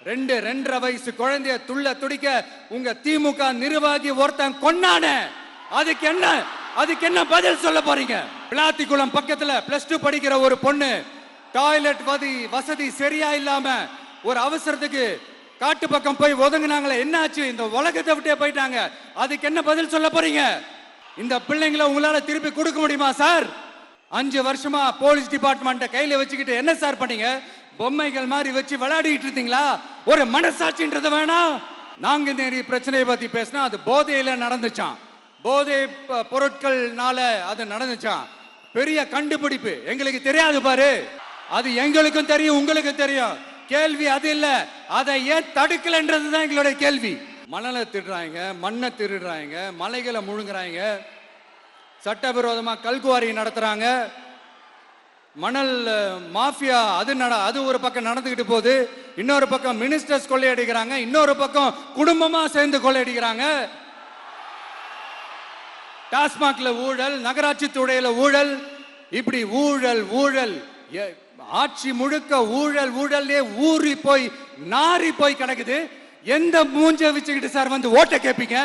2.5 வயசு குழந்தைய துள்ள துடிக்க உங்க திமுக நிர்வாகி ஒருத்தன் கொன்னானே, அதுக்கு என்ன பதில் சொல்ல போறீங்க? விளாத்திக்குளம் பக்கத்துல +2 படிக்கிற ஒரு பொண்ணு டாய்லெட் வசதி சரியா இல்லாம ஒரு அவசரத்துக்கு காட்டு பக்கம் போய் ஒதுங்கினாங்களே, என்னாச்சு? இந்த உலகத்தை விட்டே போயிட்டாங்க. அதுக்கு என்ன பதில் சொல்ல போறீங்க? இந்த பிள்ளைங்களை உங்களால திருப்பி கொடுக்க முடியுமா சார்? 5 வருஷமா போலீஸ் டிபார்ட்மெண்ட்டை கையில வச்சுக்கிட்டு என்ன சார் பண்ணீங்க? பொம்மைகள் மாதிரி வச்சு விளையாடிட்டு இருந்தீங்களா? ஒரு மனசாட்சின்றது வேணாம். நாங்குநேரி பிரச்சனையை பத்தி பேசினா அது போதையில நடந்துச்சான், போதை பொருட்கள்னால அது நடந்துச்சான். பெரிய கண்டுபிடிப்பு எங்களுக்கு தெரியாது பாரு. அது எங்களுக்கும் தெரியும், உங்களுக்கும் தெரியும். கேள்வி அது இல்ல, அதை ஏன் தடுக்கலன்றதுதான் எங்களுடைய கேள்வி. மணலை திருடுறாங்க, மண்ணை திருடுறாங்க, மலைகளை முழுங்குறாங்க, சட்டவிரோதமா கல்குவாரி நடத்துறாங்க, மணல் மாஃபியா அது ஒரு பக்கம் நடந்துகிட்டு போகுது. இன்னொரு பக்கம் மினிஸ்டர்ஸ் கொள்ளையடிக்கிறாங்க, இன்னொரு பக்கம் குடும்பமா சேர்ந்து கொள்ளையடிக்கிறாங்க. டாஸ்மாக்ல ஊழல், நகராட்சி துறையில ஊழல், இப்படி ஊழல் ஆட்சி முழுக்க ஊழல்லே ஊறி போய் நாரி போய் கிடக்குது. எந்த மூஞ்ச வச்சுக்கிட்டு சார் வந்து ஓட்ட கேட்பீங்க?